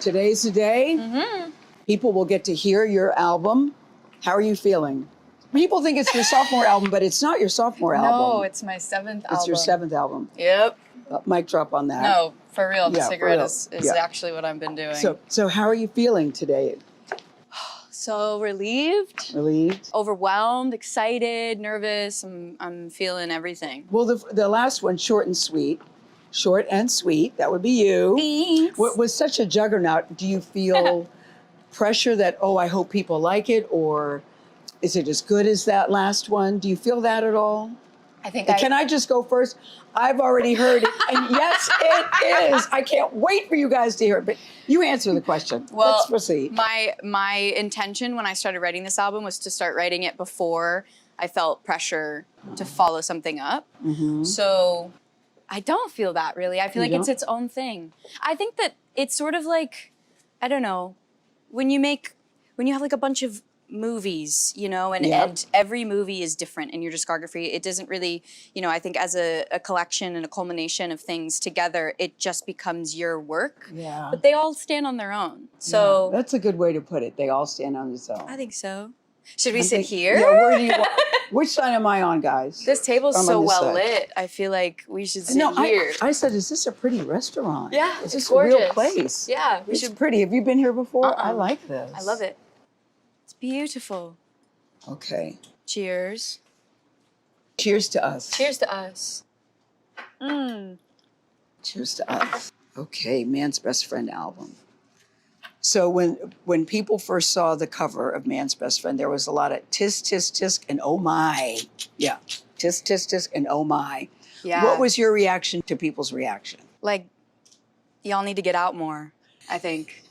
Today's the day. People will get to hear your album. How are you feeling? People think it's your sophomore album, but it's not your sophomore album. No, it's my 7th album. It's your 7th album. Yep. Mic drop on that. No, for real. The cigarette real. is actually what I've been doing. So how are you feeling today? So relieved. Relieved? Overwhelmed, excited, nervous. I'm feeling everything. Well, the last one, short and sweet. Short and sweet. That would be you. Thanks. What was such a juggernaut? Do you feel pressure that, oh, I hope people like it, or is it as good as that last one? Do you feel that at all? I think Can I just go first? I've already heard it, and yes, it is. I can't wait for you guys to hear it, but you answer the question. Well, let's proceed. My intention when I started writing this album was to start writing it before I felt pressure to follow something up. So I don't feel that really. I feel like it's its own thing. I think that it's sort of like, I don't know, when you have like a bunch of movies, you know, and every movie is different in your discography. It doesn't really, you know, I think as a collection and a culmination of things together, it just becomes your work. Yeah. But they all stand on their own. So that's a good way to put it. They all stand on their own. I think so. Should we sit here? Yeah, where do you want? Which side am I on, guys? This table's so well lit. I feel like we should sit here. I said, is this a pretty restaurant? Yeah, Is it's this gorgeous. a real place? Yeah, It's pretty. Have you been here before? I like this. I love it. It's beautiful. Okay. Cheers. Cheers to us. Cheers to us. Cheers to us. Okay, Man's Best Friend album. So when people first saw the cover of Man's Best Friend, there was a lot of tisk, tisk, tisk, and oh my. Yeah, tisk, tisk, tisk, and oh my. Yeah. What was your reaction to people's reaction? Like, y'all need to get out more, I think.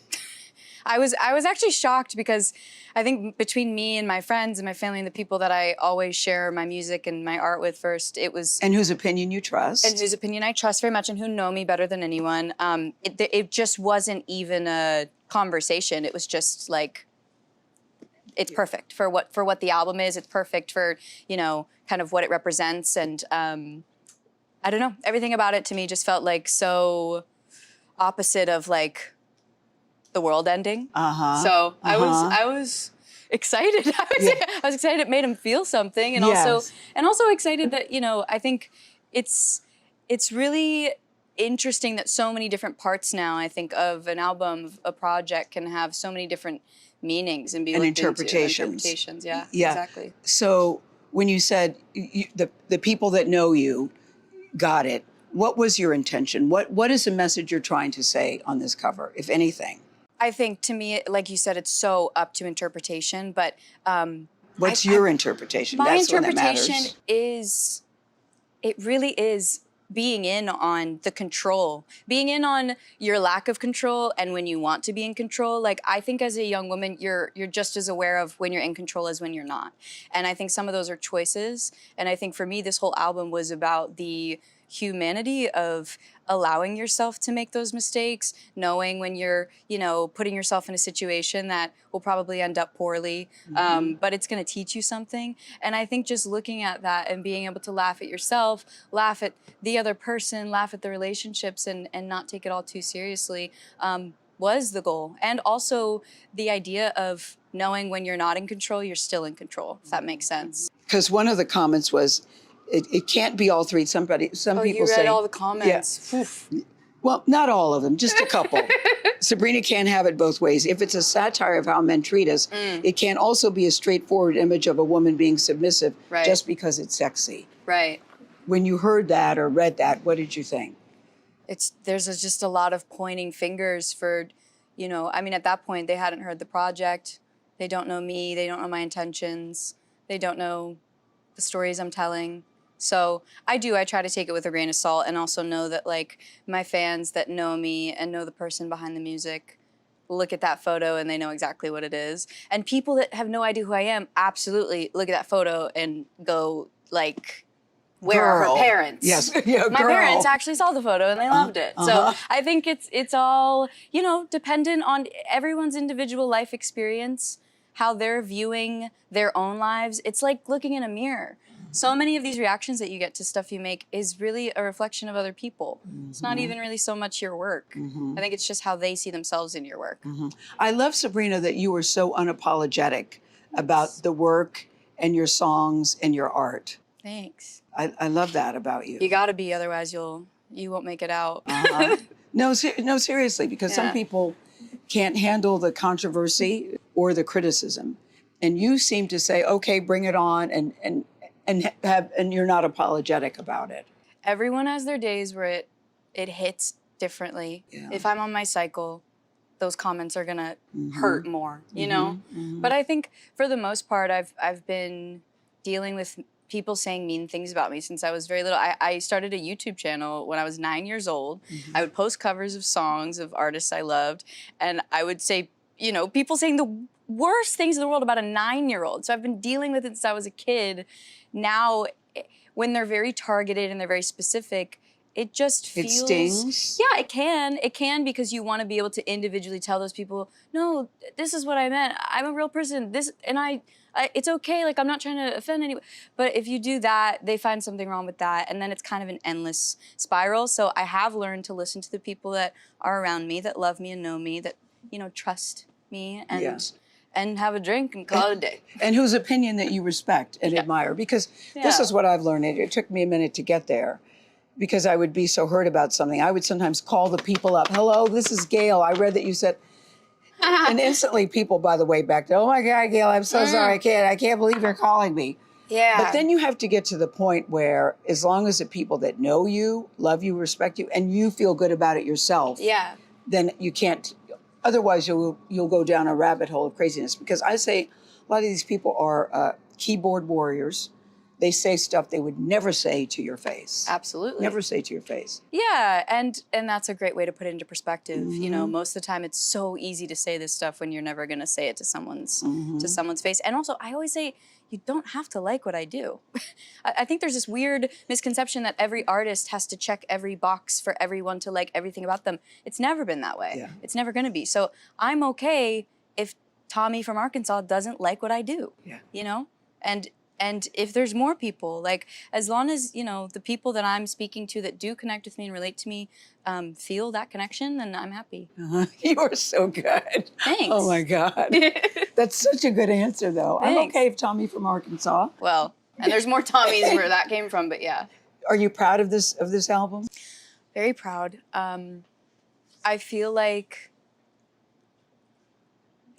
I was actually shocked because I think between me and my friends and my family and the people that I always share my music and my art with first, it was... And whose opinion you trust. And whose opinion I trust very much and who know me better than anyone. It just wasn't even a conversation. It was just like, it's perfect for what the album is. It's perfect for, you know, kind of what it represents. And I don't know, everything about it to me just felt like so opposite of like, the world ending. So I was excited. I was excited it made him feel something, and also excited that, you know, I think it's really interesting that so many different parts now, I think, of an album, a project can have so many different meanings and be and looked interpretations. Into. Interpretations, yeah, exactly. So when you said the people that know you got it, what was your intention? What is the message you're trying to say on this cover, if anything? I think to me, like you said, it's so up to interpretation, but... What's your interpretation? My That's interpretation is, it really is being in on the control, being in on your lack of control and when you want to be in control. Like, I think as a young woman, you're just as aware of when you're in control as when you're not. And I think some of those are choices. And I think for me, this whole album was about the humanity of allowing yourself to make those mistakes, knowing when you're, you know, putting yourself in a situation that will probably end up poorly, but it's going to teach you something. And I think just looking at that and being able to laugh at yourself, laugh at the other person, laugh at the relationships, and not take it all too seriously was the goal. And also the idea of knowing when you're not in control, you're still in control, if that makes sense. Because one of the comments was, it can't be all three. Some people say... Oh, you read all the comments. Yeah. Well, not all of them, just a couple. Sabrina can't have it both ways. If it's a satire of how men treat us, it can also be a straightforward image of a woman being submissive just because it's sexy. Right. When you heard that or read that, what did you think? There's just a lot of pointing fingers for, you know, I mean, at that point, they hadn't heard the project. They don't know me. They don't know my intentions. They don't know the stories I'm telling. So I try to take it with a grain of salt and also know that, like, my fans that know me and know the person behind the music look at that photo and they know exactly what it is. And people that have no idea who I am absolutely look at that photo and go, like, where are her parents? Yes, yeah, My parents actually saw the photo and they loved it. So I think it's all, you know, dependent on everyone's individual life experience, how they're viewing their own lives. It's like looking in a mirror. so many of these reactions that you get to stuff you make is really a reflection of other people. It's not even really so much your work. I think it's just how they see themselves in your work. I love, Sabrina, that you were so unapologetic about the work and your songs and your art. Thanks. I love that about you. You gotta be, otherwise you won't make it out. No, seriously, because some people can't handle the controversy or the criticism, and you seem to say, "Okay, bring it on," and you're not apologetic about it. Everyone has their days where it hits differently. Yeah. If I'm on my cycle, those comments are gonna hurt more, you know? But I think for the most part, I've been dealing with people saying mean things about me since I was very little. I started a YouTube channel when I was 9 years old. I would post covers of songs of artists I loved, and I would say, you know, people saying the worst things in the world about a 9-year-old. So I've been dealing with it since I was a kid. Now, when they're very targeted and they're very specific, it just feels... It stings? Yeah, it can. It can, because you want to be able to individually tell those people, no, this is what I meant. I'm a real person. It's okay. Like, I'm not trying to offend anyone. But if you do that, they find something wrong with that. And then it's kind of an endless spiral. So I have learned to listen to the people that are around me, that love me and know me, that, you know, trust me and have a drink and call it a day. And whose opinion that you respect and admire. Because this is what I've learned. It took me a minute to get there, because I would be so hurt about something. I would sometimes call the people up. Hello, this is Gail. I read that you said... And instantly people, by the way, back to, oh my God, Gail, I'm so sorry. I can't believe you're calling me. Yeah. But then you have to get to the point where, as long as the people that know you, love you, respect you, and you feel good about it yourself, then you can't, otherwise you'll go down a rabbit hole of craziness. Because I say a lot of these people are keyboard warriors. They say stuff they would never say to your face. Absolutely. Never say to your face. Yeah, and that's a great way to put it into perspective. You know, most of the time it's so easy to say this stuff when you're never going to say it to someone's face. And also, I always say, you don't have to like what I do. I think there's this weird misconception that every artist has to check every box for everyone to like everything about them. It's never been that way. It's never going to be. So I'm okay if Tommy from Arkansas doesn't like what I do. You know? And if there's more people, like, as long as, you know, the people that I'm speaking to that do connect with me and relate to me feel that connection, then I'm happy. You are so good. Thanks. Oh my God. That's such a good answer, though. Thanks. I'm okay if Tommy from Arkansas. Well, and there's more Tommies where that came from, but yeah. Are you proud of this album? Very proud. I feel like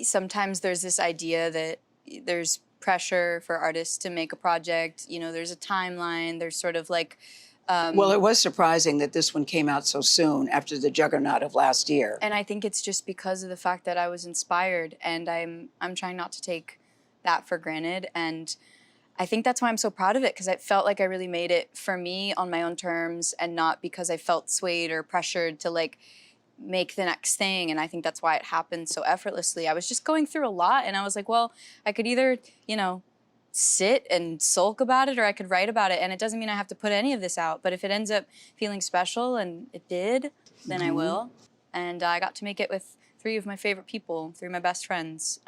sometimes there's this idea that there's pressure for artists to make a project. You know, there's a timeline. There's sort of like... well, it was surprising that this one came out so soon after the juggernaut of last year. And I think it's just because of the fact that I was inspired, and I'm trying not to take that for granted. And I think that's why I'm so proud of it, because I felt like I really made it for me on my own terms, and not because I felt swayed or pressured to like make the next thing. And I think that's why it happened so effortlessly. I was just going through a lot, and I was like, well, I could either, you know, sit and sulk about it, or I could write about it. And it doesn't mean I have to put any of this out, but if it ends up feeling special, and it did, then I will. And I got to make it with 3 of my favorite people, 3 of my best friends,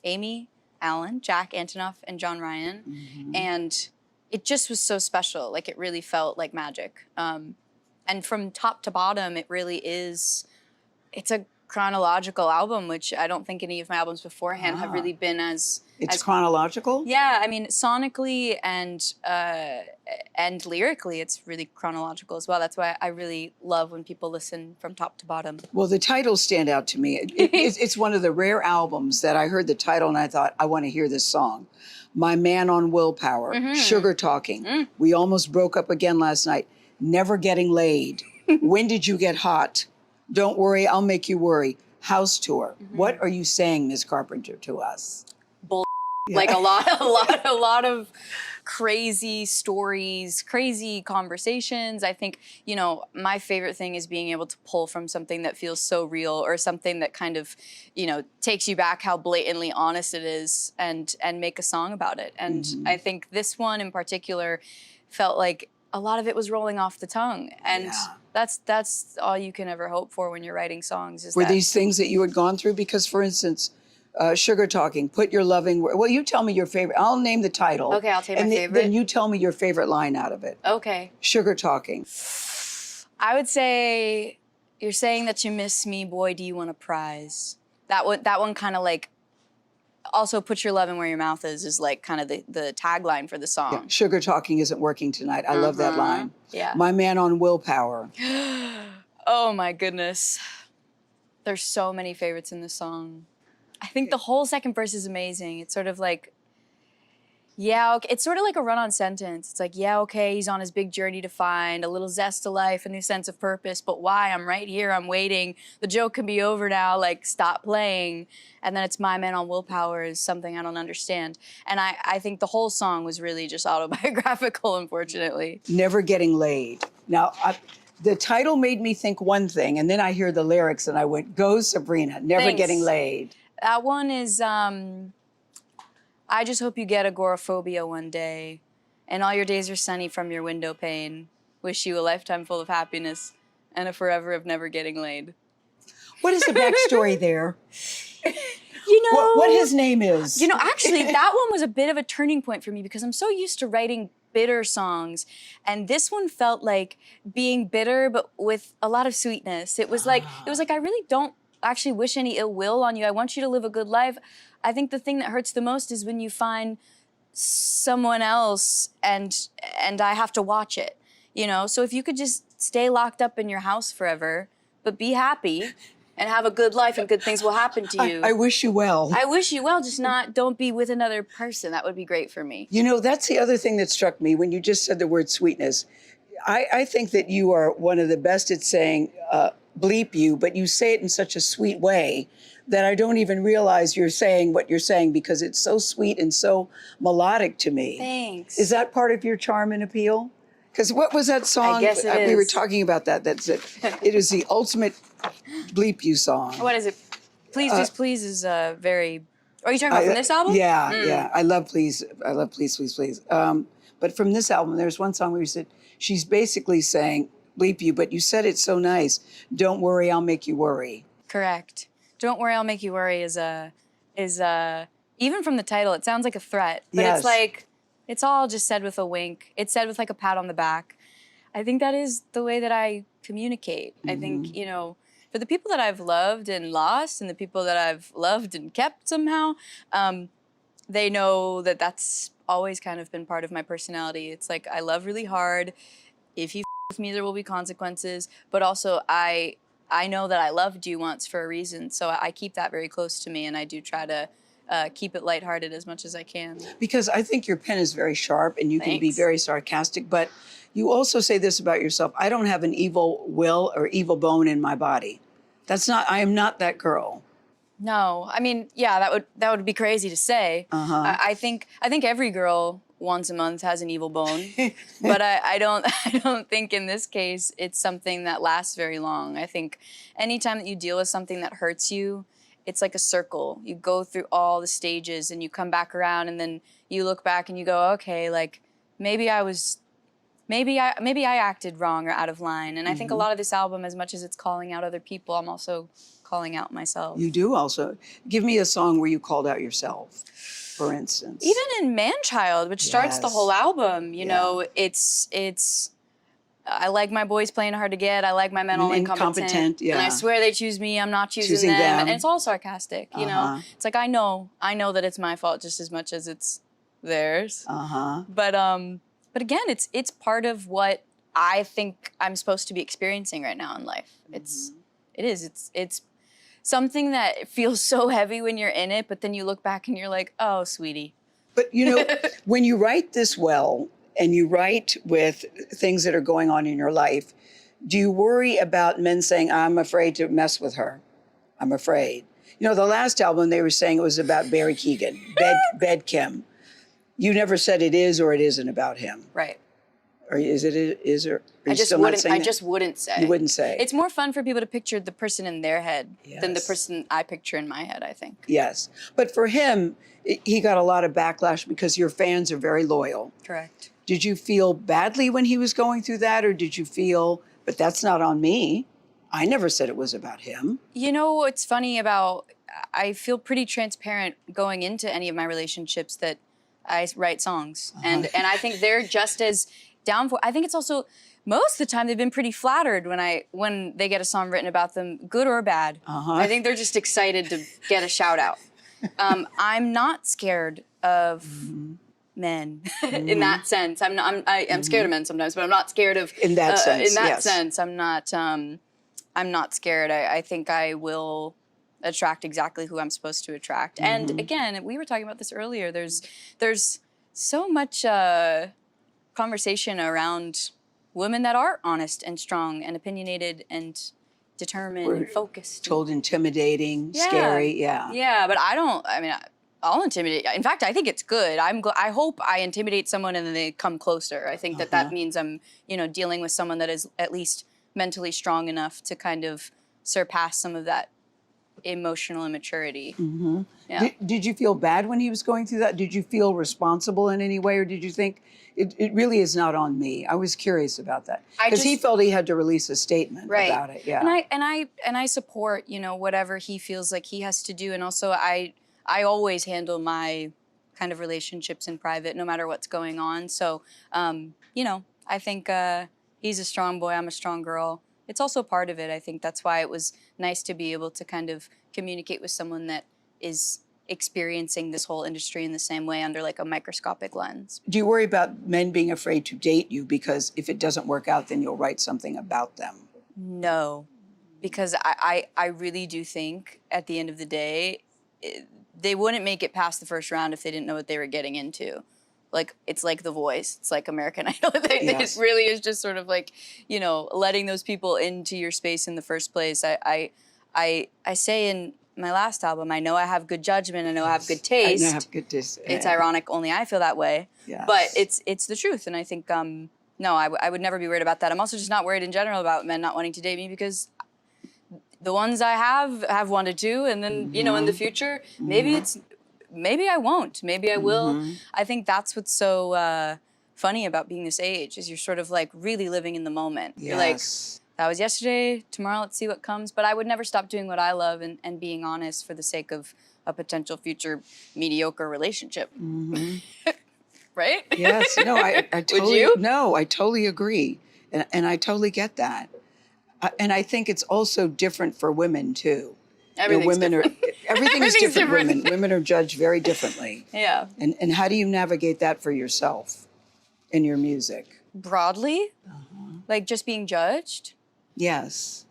Amy, Alan, Jack Antonoff, and John Ryan. And it just was so special. Like, it really felt like magic. And from top to bottom, it really is, it's a chronological album, which I don't think any of my albums beforehand have really been as... It's chronological? Yeah, I mean, sonically and lyrically, it's really chronological as well. That's why I really love when people listen from top to bottom. Well, the titles stand out to me. It's one of the rare albums that I heard the title and I thought, I want to hear this song. My Man on Willpower, Sugar Talking, We Almost Broke Up Again Last Night, Never Getting Laid, When Did You Get Hot, Don't Worry, I'll Make You Worry, House Tour. What are you saying, Ms. Carpenter, to us? Like a lot of crazy stories, crazy conversations. I think, you know, my favorite thing is being able to pull from something that feels so real, or something that kind of, you know, takes you back how blatantly honest it is, and make a song about it. And I think this one in particular felt like a lot of it was rolling off the tongue. And that's all you can ever hope for when you're writing songs. Is Were these things that you had gone through? Because, for instance, Sugar Talking, Put Your Loving... Well, you tell me your favorite. I'll name the title. Okay, I'll take my and favorite. Then you tell me your favorite line out of it. Okay. Sugar Talking. I would say, you're saying that you miss me, boy, do you want a prize? That one kind of like, also put your loving where your mouth is like kind of the tagline for the song. Yeah. Sugar Talking isn't working tonight. I love that line. Yeah. My Man on Willpower. Oh my goodness. There's so many favorites in this song. I think the whole second verse is amazing. It's sort of like, yeah, okay. It's sort of like a run-on sentence. It's like, yeah, okay, he's on his big journey to find a little zest to life, a new sense of purpose, but why? I'm right here, I'm waiting. The joke can be over now, like, stop playing. And then it's my man on willpower is something I don't understand. And I think the whole song was really just autobiographical, unfortunately. Never Getting Laid. Now, the title made me think one thing, and then I hear the lyrics and I went, go Sabrina, Never Thanks. Getting Laid. That one is, I just hope you get agoraphobia one day, and all your days are sunny from your window pane. Wish you a lifetime full of happiness and a forever of never getting laid. What is the backstory there? You know... What his name is. You know, actually, that one was a bit of a turning point for me because I'm so used to writing bitter songs, and this one felt like being bitter, but with a lot of sweetness. It was like, I really don't actually wish any ill will on you. I want you to live a good life. I think the thing that hurts the most is when you find someone else and I have to watch it, you know? So if you could just stay locked up in your house forever, but be happy and have a good life and good things will happen to you. I wish you well. I wish you well, just don't be with another person. That would be great for me. You know, that's the other thing that struck me when you just said the word sweetness. I think that you are one of the best at saying bleep you, but you say it in such a sweet way that I don't even realize you're saying what you're saying because it's so sweet and so melodic to me. Thanks. Is that part of your charm and appeal? Because what was that song? I guess it is. We were talking about that. That's it. It is the ultimate bleep you song. What is it? Please Just Please is very... Are you talking about from this album? Yeah, yeah. I love Please. I love Please, Please, Please. But from this album, there's one song where you said, she's basically saying, bleep you, but you said it so nice. Don't worry, I'll make you worry. Correct. Don't worry, I'll make you worry is even from the title, it sounds like a threat, but Yes. it's like, it's all just said with a wink. It's said with like a pat on the back. I think that is the way that I communicate. I think, you know, for the people that I've loved and lost and the people that I've loved and kept somehow, they know that that's always kind of been part of my personality. It's like, I love really hard. If you with me, there will be consequences, but also I know that I loved you once for a reason, so I keep that very close to me, and I do try to keep it lighthearted as much as I can. Because I think your pen is very sharp and you can be Thanks. very sarcastic, but you also say this about yourself, I don't have an evil will or evil bone in my body. I am not that girl. No, I mean, yeah, that would be crazy to say. I think every girl once a month has an evil bone, but I don't think in this case it's something that lasts very long. I think anytime that you deal with something that hurts you, it's like a circle. You go through all the stages and you come back around, and then you look back and you go, okay, like maybe I acted wrong or out of line. And I think a lot of this album, as much as it's calling out other people, I'm also calling out myself. You do also. Give me a song where you called out yourself, for instance. Even in Man-Child, which starts the Yes. whole album, you know, it's I like my boys playing hard to get. I like my men all incompetent. Yeah. And I swear they choose me. I'm not choosing them. And it's all sarcastic, you know. It's like I know that it's my fault just as much as it's theirs. But again, it's part of what I think I'm supposed to be experiencing right now in life. It's something that feels so heavy when you're in it, but then you look back and you're like, oh, sweetie. But you know, when you write this well, and you write with things that are going on in your life, do you worry about men saying, I'm afraid to mess with her? I'm afraid. You know, the last album, they were saying it was about Barry Keoghan, Bed Kim. You never said it is or it isn't about him. Right. Or is it, are you still not saying I that? just wouldn't say. You wouldn't say. It's more fun for people to picture the person in their head than the Yes. person I picture in my head, I think. Yes. But for him, he got a lot of backlash because your fans are very loyal. Correct. Did you feel badly when he was going through that, or did you feel, but that's not on me? I never said it was about him. You know what's funny about, I feel pretty transparent going into any of my relationships that I write songs, and I think they're just as down for. I think it's also most of the time they've been pretty flattered when they get a song written about them, good or bad. I think they're just excited to get a shout out. I'm not scared of men in that sense. I'm scared of men sometimes, but I'm not scared of in that sense. In that yes. sense, I'm not scared. I think I will attract exactly who I'm supposed to attract. And again, we were talking about this earlier. There's so much conversation around women that are honest and strong and opinionated and determined and focused. Told intimidating, scary, Yeah, but I'll intimidate. In fact, I think it's good. I hope I intimidate someone and then they come closer. I think that means I'm, dealing with someone that is at least mentally strong enough to kind of surpass some of that emotional immaturity. Yeah. Did you feel bad when he was going through that? Did you feel responsible in any way, or did you think it really is not on me? I was curious about that because he felt he had to release a statement about it. Yeah, and I support whatever he feels like he has to do, and also I always handle my kind of relationships in private, no matter what's going on. So I think he's a strong boy, I'm a strong girl. It's also part of it. I think that's why it was nice to be able to kind of communicate with someone that is experiencing this whole industry in the same way under like a microscopic lens. Do you worry about men being afraid to date you because if it doesn't work out, then you'll write something about them? No, because I really do think at the end of the day, they wouldn't make it past the first round if they didn't know what they were getting into. Like, it's like The Voice. It's like American Idol. It really is just sort of like, letting those people into your space in the first place. I say in my last album, I know I have good judgment. I know I have good taste. I know I have good taste. It's ironic, only I feel that way. Yes. But it's the truth. And I think, no, I would never be worried about that. I'm also just not worried in general about men not wanting to date me because the ones I have wanted to. And then, in the future, maybe I won't. Maybe I will. I think that's what's so funny about being this age is you're sort of like really living in the moment. Yes. You're like, that was yesterday, tomorrow let's see what comes. But I would never stop doing what I love and being honest for the sake of a potential future mediocre relationship. Right? Yes. No, I totally, Would you? No, I totally agree. And I totally get that. And I think it's also different for women too. Everything's different. Everything is different. Women are judged very differently. Yeah. And how do you navigate that for yourself in your music? Broadly? Like just being judged? Yes.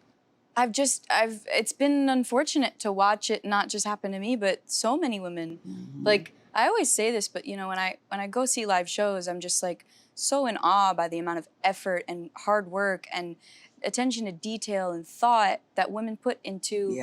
It's been unfortunate to watch it not just happen to me, but so many women. Like, I always say this, but when I go see live shows, I'm just like so in awe by the amount of effort and hard work and attention to detail and thought that women put into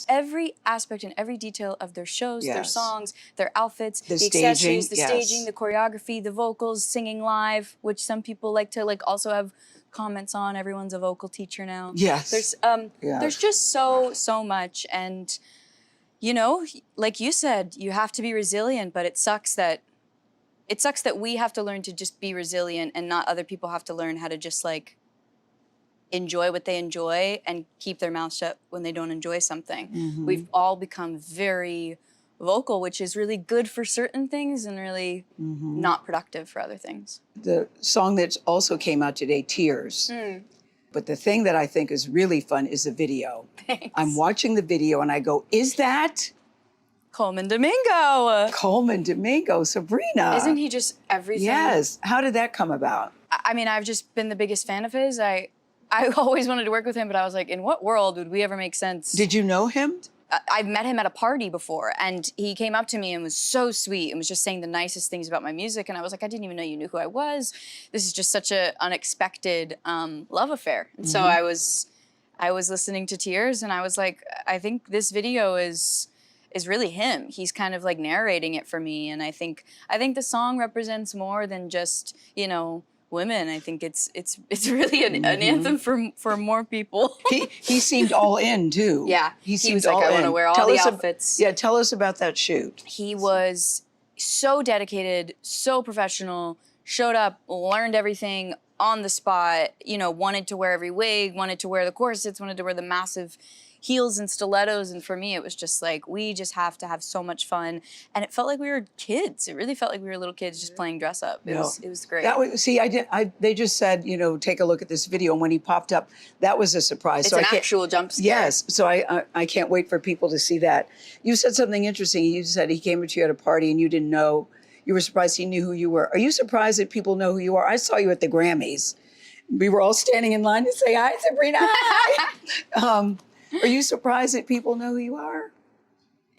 every aspect and every detail of their shows, their songs, their outfits, the accessories, the staging, the choreography, the vocals, singing live, which some people like to also have comments on. Everyone's a vocal teacher now. Yes. There's just so much, and like you said, you have to be resilient, but it sucks that we have to learn to just be resilient and not other people have to learn how to just enjoy what they enjoy and keep their mouth shut when they don't enjoy something. We've all become very vocal, which is really good for certain things and really not productive for other things. The song that also came out today, Tears. But the thing that I think is really fun is the video. Thanks. I'm watching the video and I go, is that Coleman Domingo? Coleman Domingo, Sabrina? Isn't he just everything? Yes. How did that come about? I mean, I've just been the biggest fan of his. I always wanted to work with him, but I was like, in what world would we ever make sense? Did you know him? I've met him at a party before, and he came up to me and was so sweet and was just saying the nicest things about my music. And I was like, I didn't even know you knew who I was. This is just such an unexpected love affair. And so I was listening to Tears, and I was like, I think this video is really him. He's kind of narrating it for me, and I think the song represents more than just women. I think it's really an anthem for more people. He seemed all in too. Yeah, he was like, I want to wear all the outfits. Tell us about that shoot. He was so dedicated, so professional, showed up, learned everything on the spot, wanted to wear every wig, wanted to wear the corsets, wanted to wear the massive heels and stilettos. And for me, it was just like, we just have to have so much fun. And it felt like we were kids. It really felt like we were little kids just playing dress up. It was great. That was, see, they just said, take a look at this video. And when he popped up, that was a surprise. It's an actual jump scare. Yes. So I can't wait for people to see that. You said something interesting. You said he came to you at a party and you didn't know. You were surprised he knew who you were. Are you surprised that people know who you are? I saw you at the Grammys. We were all standing in line to say, hi, Sabrina, hi. Are you surprised that people know who you are?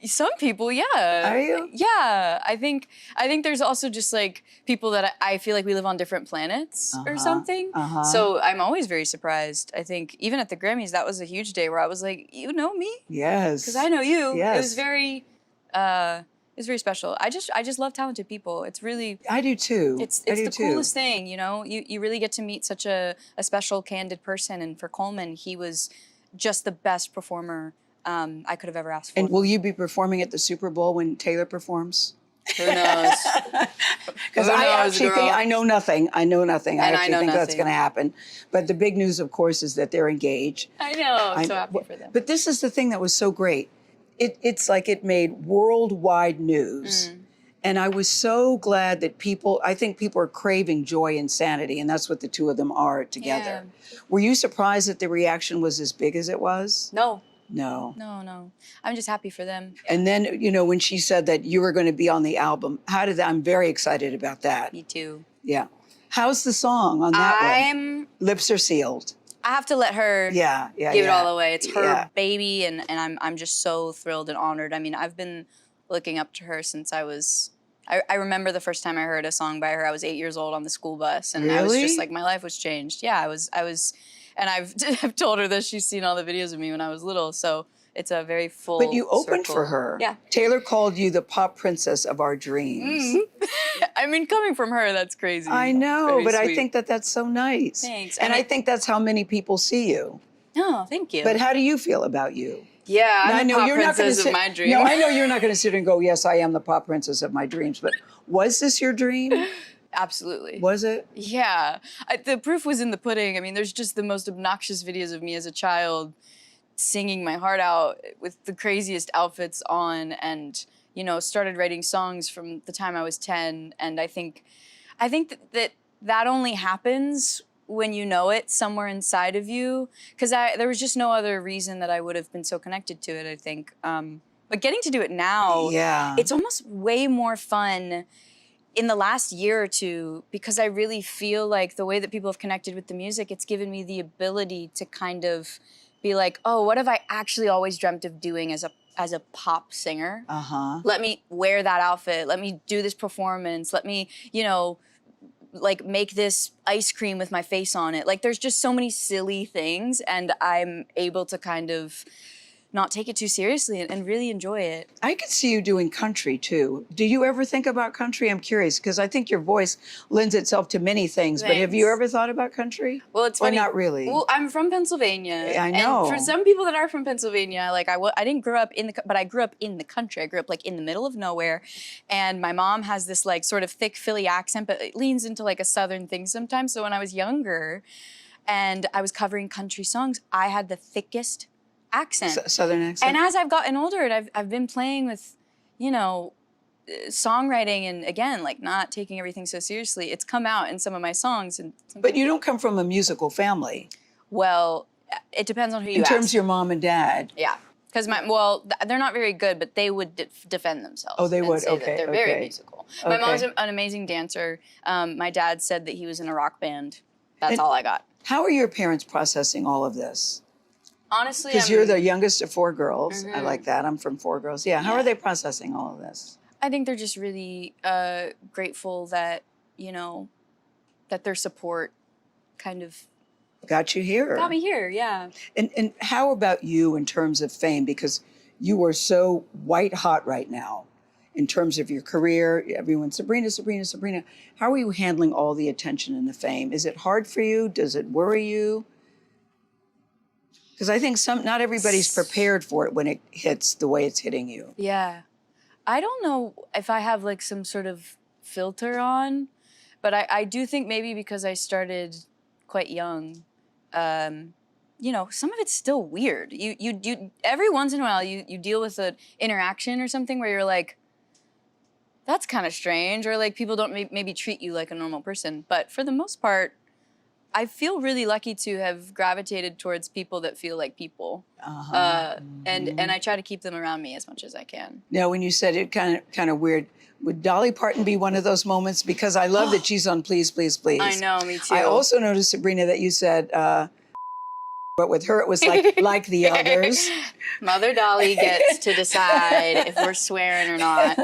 Some people, yeah. Are you? Yeah, I think there's also just like people that I feel like we live on different planets or something. So I'm always very surprised. I think even at the Grammys, that was a huge day where I was like, you know me? Yes. Because I know you. Yes. It was very special. I just love talented people. It's really I do too. It's the coolest thing, You really get to meet such a special, candid person. And for Coleman, he was just the best performer I could have ever asked for. And will you be performing at the Super Bowl when Taylor performs? Who knows? Because I actually think I know nothing. I know nothing. And I actually think that's going to happen. But the big news, of course, is that they're engaged. I know. I'm so happy for them. But this is the thing that was so great. It's like it made worldwide news. And I was so glad that I think people are craving joy and sanity, and that's what the two of them are together. Yeah. Were you surprised that the reaction was as big as it was? No. No. No. I'm just happy for them. And then, when she said that you were going to be on the album, I'm very excited about that. Me too. Yeah. How's the song on that one? Lips Are Sealed. I have to let her give it all away. It's her baby, and I'm just so thrilled and honored. I mean, I've been looking up to her since I was... I remember the first time I heard a song by her, I was 8 years old on the school bus, and I was just like, my life was changed. Yeah, I was... And I've told her that she's seen all the videos of me when I was little, so it's a very full But you opened circle. for her. Yeah. Taylor called you the pop princess of our dreams. I mean, coming from her, that's crazy. I know, but sweet. I think that that's so nice. Thanks. And I think that's how many people see you. Oh, thank you. But how do you feel about you? Yeah, I'm the pop princess of my dreams. No, I know you're not going to sit and go, yes, I am the pop princess of my dreams. But was this your dream? Absolutely. Was it? Yeah. The proof was in the pudding. I mean, there's just the most obnoxious videos of me as a child singing my heart out with the craziest outfits on, and, started writing songs from the time I was 10. And I think that only happens when you know it somewhere inside of you, because there was just no other reason that I would have been so connected to it, I think. But getting to do it now, it's almost way more fun in the last year or two, because I really feel like the way that people have connected with the music, it's given me the ability to kind of be like, oh, what have I actually always dreamt of doing as a pop singer? Let me wear that outfit. Let me do this performance. Let me, like make this ice cream with my face on it. Like there's just so many silly things, and I'm able to kind of not take it too seriously and really enjoy it. I could see you doing country too. Do you ever think about country? I'm curious, because I think your voice lends itself to many things. Thanks. But have you ever thought about country? Well, it's funny. Or not really? Well, I'm from Pennsylvania. I know. And for some people that are from Pennsylvania, like I didn't grow up but I grew up in the country. I grew up like in the middle of nowhere. And my mom has this like sort of thick Philly accent, but it leans into like a Southern thing sometimes. So when I was younger and I was covering country songs, I had the thickest accent. Southern accent. And as I've gotten older and I've been playing with, songwriting and again, like not taking everything so seriously, it's come out in some of my songs. But you don't come from a musical family. Well, it depends on who you ask. In terms of your mom and dad. Yeah. Because they're not very good, but they would defend themselves. Oh, they would? Okay. They're very musical. My mom's an amazing dancer. My dad said that he was in a rock band. That's all I got. How are your parents processing all of this? Honestly, because you're the youngest of 4 girls. I like that. I'm from 4 girls. Yeah. How are they processing all of this? I think they're just really grateful that, that their support kind of got you here. Got me here, yeah. And how about you in terms of fame? Because you are so white hot right now in terms of your career. Everyone's Sabrina, Sabrina, Sabrina. How are you handling all the attention and the fame? Is it hard for you? Does it worry you? Because I think not everybody's prepared for it when it hits the way it's hitting you. Yeah. I don't know if I have like some sort of filter on, but I do think maybe because I started quite young, you know, some of it's still weird. You every once in a while you deal with an interaction or something where you're like, that's kind of strange, or like people don't maybe treat you like a normal person. But for the most part, I feel really lucky to have gravitated towards people that feel like people, and I try to keep them around me as much as I can. Now, when you said it, kind of weird. Would Dolly Parton be one of those moments? Because I love that she's on Please, Please, Please. I know, me too. I also noticed, Sabrina, that you said, but with her it was like the others. Mother Dolly gets to decide if we're swearing or not.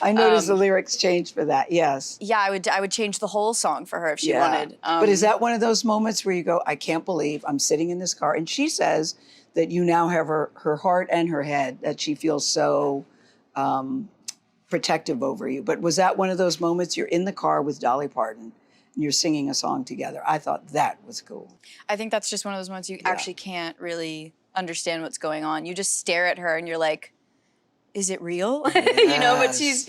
I noticed the lyrics changed for that. Yes. Yeah, I would change the whole song for her if she wanted. But is that one of those moments where you go, I can't believe I'm sitting in this car, and she says that you now have her heart and her head, that she feels so protective over you. But was that one of those moments you're in the car with Dolly Parton and you're singing a song together? I thought that was cool. I think that's just one of those moments you actually can't really understand what's going on. You just stare at her and you're like, is it real? Yes. You know, but she's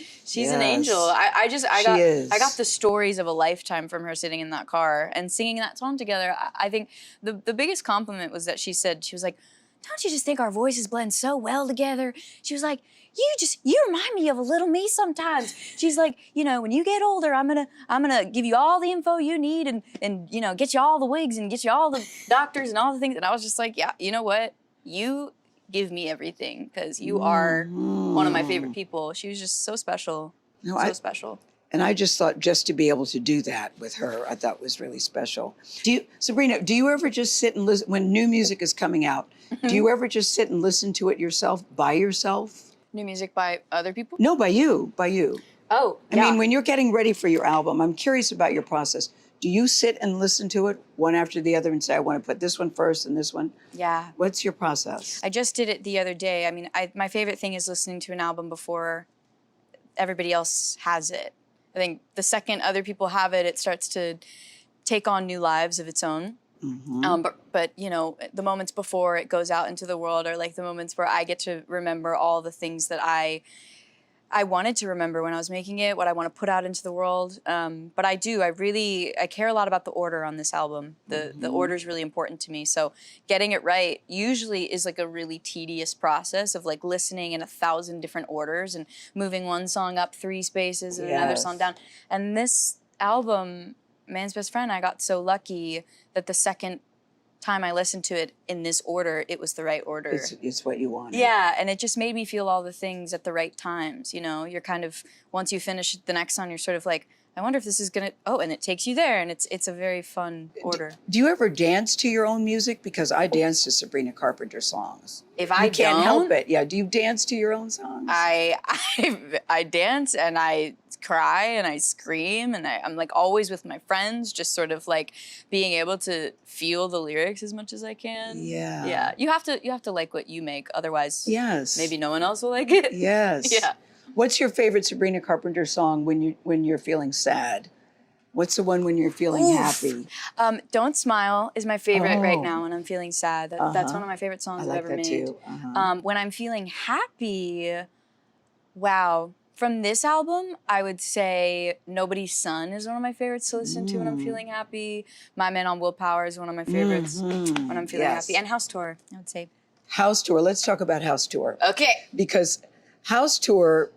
an angel. I got the stories of a lifetime from her sitting in that car and singing that song together. I think the biggest compliment was that she was like, don't you just think our voices blend so well together? She was like, you remind me of a little me sometimes. She's like, you know, when you get older, I'm gonna give you all the info you need and you know, get you all the wigs and get you all the doctors and all the things. And I was just like, yeah, you know what? You give me everything because you are one of my favorite people. She was just so special, special. And I just thought just to be able to do that with her, I thought was really special. Sabrina, do you ever just sit and listen when new music is coming out? Do you ever just sit and listen to it yourself, by yourself? New music by other people? No, by you. Oh, I mean, when you're getting ready for your album, I'm curious about your process. Do you sit and listen to it one after the other and say, I want to put this one first and this one? Yeah. What's your process? I just did it the other day. I mean, my favorite thing is listening to an album before everybody else has it. I think the second other people have it, it starts to take on new lives of its own. Mm-hmm. But you know, the moments before it goes out into the world are like the moments where I get to remember all the things that I wanted to remember when I was making it, what I want to put out into the world. But I care a lot about the order on this album. The order is really important to me. So getting it right usually is like a really tedious process of like listening in 1,000 different orders and moving one song up 3 spaces and another song down. And this album, Man's Best Friend, I got so lucky that the second time I listened to it in this order, it was the right order. It's what you wanted. Yeah, and it just made me feel all the things at the right times, you know? You're kind of, once you finish the next song, you're sort of like, I wonder if this is gonna, and it takes you there, and it's a very fun order. Do you ever dance to your own music? Because I dance to Sabrina Carpenter songs. If I can't help it. Yeah, do you dance to your own songs? I dance, and I cry, and I scream, and I'm like always with my friends, just sort of like being able to feel the lyrics as much as I can. Yeah. Yeah, you have to like what you make, otherwise maybe no one else will like it. Yes. Yeah. What's your favorite Sabrina Carpenter song when you're feeling sad? What's the one when you're feeling happy? Don't Smile is my favorite right now when I'm feeling sad. That's one of my favorite songs I've ever made. Too. When I'm feeling happy, wow. From this album, I would say Nobody's Son is one of my favorites to listen to when I'm feeling happy. My Man on Willpower is one of my favorites when I'm feeling happy. And House Tour, I would say. House Tour. Let's talk about House Tour. Okay. Because House Tour,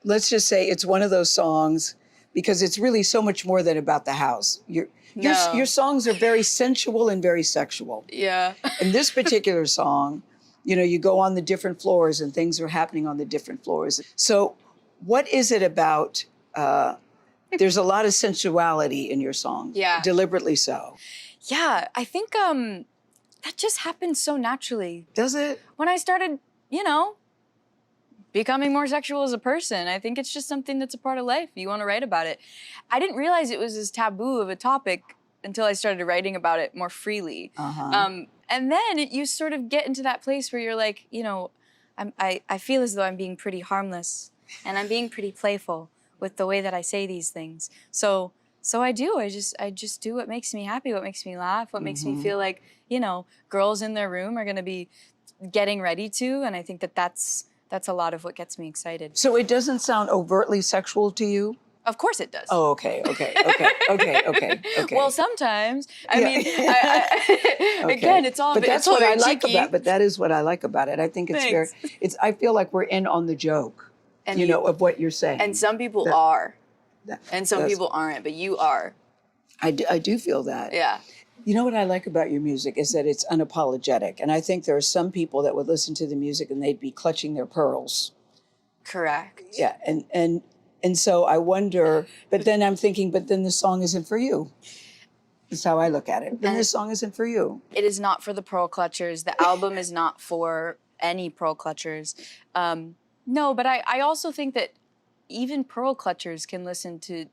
let's just say it's one of those songs because it's really so much more than about the house. Your songs are very sensual and very sexual. Yeah. In this particular song, you know, you go on the different floors and things are happening on the different floors. So what is it about, there's a lot of sensuality in your songs. Yeah. Deliberately so. Yeah, I think that just happened so naturally. Does it? When I started, you know, becoming more sexual as a person, I think it's just something that's a part of life. You want to write about it. I didn't realize it was as taboo of a topic until I started writing about it more freely. And then you sort of get into that place where you're like, you know, I feel as though I'm being pretty harmless and I'm being pretty playful with the way that I say these things. So I do. I just do what makes me happy, what makes me laugh, what makes me feel like, you know, girls in their room are going to be getting ready to. And I think that's a lot of what gets me excited. So it doesn't sound overtly sexual to you? Of course it does. Oh, okay. Well, sometimes. I Yeah. mean, Okay. again, it's all. But that's it's all what I very like cheeky. about. But that is what I like about it. I think it's Thanks. I feel like we're in on the joke. And you know, of what you're saying. And some people That- are, that- and some that's- people aren't. But you are. I do feel that. Yeah. You know what I like about your music is that it's unapologetic, and I think there are some people that would listen to the music and they'd be clutching their pearls. Correct. Yeah, and so I wonder. But then I'm thinking, but then the song isn't for you. That's how I look at it. Then this song isn't for you. It is not for the pearl clutchers. The album is not for any pearl clutchers. No, but I also think that even pearl clutchers can listen to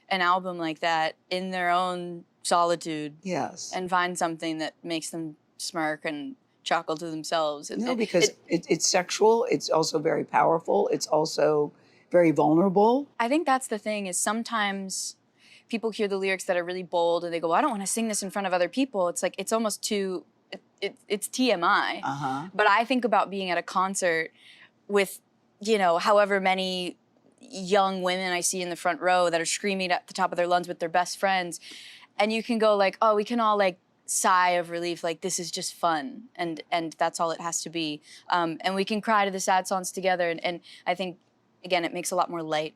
an album like that in their own solitude. Yes. And find something that makes them smirk and chuckle to themselves. No, because it's sexual. It's also very powerful. It's also very vulnerable. I think that's the thing is sometimes people hear the lyrics that are really bold and they go, well, I don't want to sing this in front of other people. It's like, it's almost too, it's TMI. Uh-huh. But I think about being at a concert with, you know, however many young women I see in the front row that are screaming at the top of their lungs with their best friends. And you can go like, oh, we can all like sigh of relief, like this is just fun. And that's all it has to be. And we can cry to the sad songs together. And I think, again, it makes a lot more light.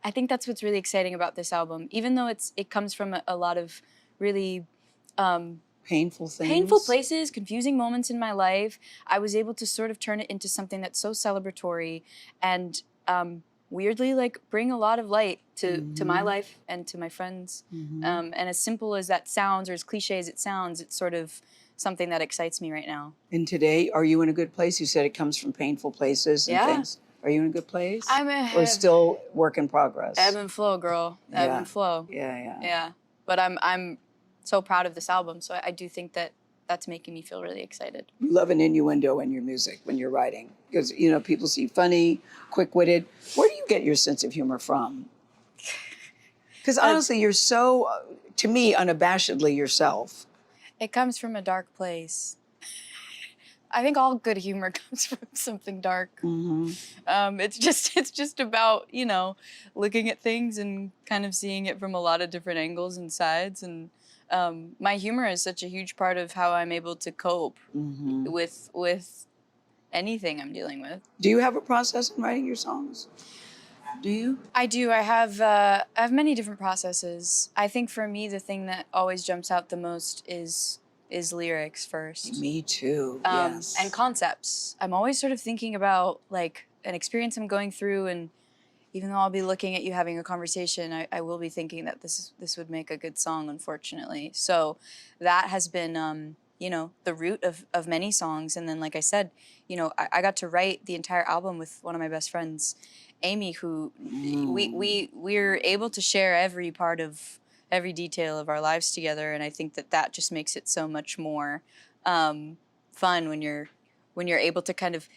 I think that's what's really exciting about this album. Even though it comes from a lot of really painful things. Painful places, confusing moments in my life, I was able to sort of turn it into something that's so celebratory and weirdly like bring a lot of light to my life and to my friends. And as simple as that sounds, or as cliche as it sounds, it's sort of something that excites me right now. And today, are you in a good place? You said it comes from painful places and things. Are you in a good place? Or still work in progress? Ebb and flow, girl. Ebb and flow. Yeah. But I'm so proud of this album, so I do think that that's making me feel really excited. You love an innuendo in your music when you're writing. Because, you know, people see funny, quick-witted. Where do you get your sense of humor from? Because honestly, you're so, to me, unabashedly yourself. It comes from a dark place. I think all good humor comes from something dark. It's just about, you know, looking at things and kind of seeing it from a lot of different angles and sides. And my humor is such a huge part of how I'm able to cope with anything I'm dealing with. Do you have a process in writing your songs? Do you? I do. I have many different processes. I think for me, the thing that always jumps out the most is lyrics first. Me too, yes. And concepts. I'm always sort of thinking about like an experience I'm going through, and even though I'll be looking at you having a conversation, I will be thinking that this would make a good song, unfortunately. So that has been, you know, the root of many songs. And then, like I said, you know, I got to write the entire album with one of my best friends, Amy, who we're able to share every part of every detail of our lives together, and I think that just makes it so much more fun when you're able to kind of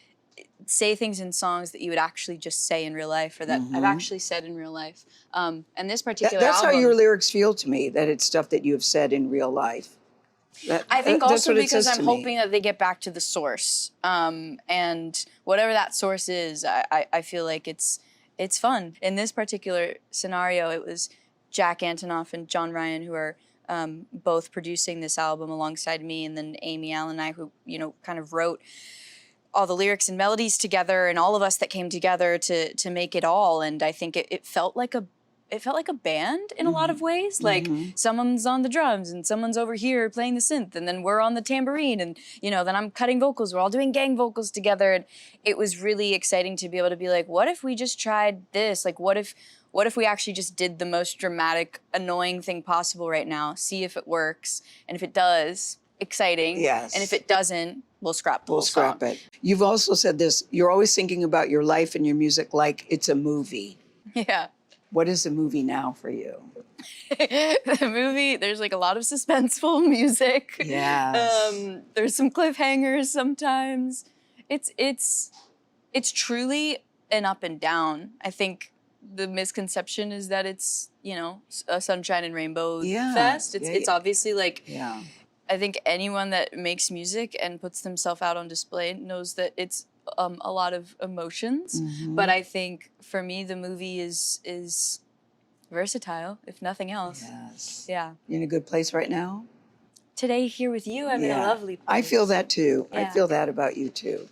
say things in songs that you would actually just say in real life, or that I've actually said in real life. And this particular that's album, how your lyrics feel to me, that it's stuff that you have said in real life. I think also because I'm hoping hoping that they get back to the source, and whatever that source is, I feel like it's fun. In this particular scenario, it was Jack Antonoff and John Ryan, who are both producing this album alongside me, and then Amy Allen and I, who, you know, kind of wrote all the lyrics and melodies together, and all of us that came together to make it all. And I think it felt like a band in a lot of ways. Like someone's on the drums and someone's over here playing the synth, and then we're on the tambourine, and, you know, then I'm cutting vocals. We're all doing gang vocals together. And it was really exciting to be able to be like, what if we just tried this? Like, what if we actually just did the most dramatic, annoying thing possible right now? See if it works. And if it does, exciting. Yes. And if it doesn't, we'll scrap the whole We'll scrap song. it. You've also said this, you're always thinking about your life and your music like it's a movie. Yeah. What is a movie now for you? The movie, there's like a lot of suspenseful music. Yes. There's some cliffhangers sometimes. It's truly an up and down. I think the misconception is that it's, you know, a sunshine and rainbow fest. It's obviously like, I think anyone that makes music and puts themselves out on display knows that it's a lot of emotions. But I think for me, the movie is versatile, if nothing else. Yes. Yeah. You're in a good place right now? Today here with you, I'm in a lovely place. I feel that too. I Yeah. feel that about you too.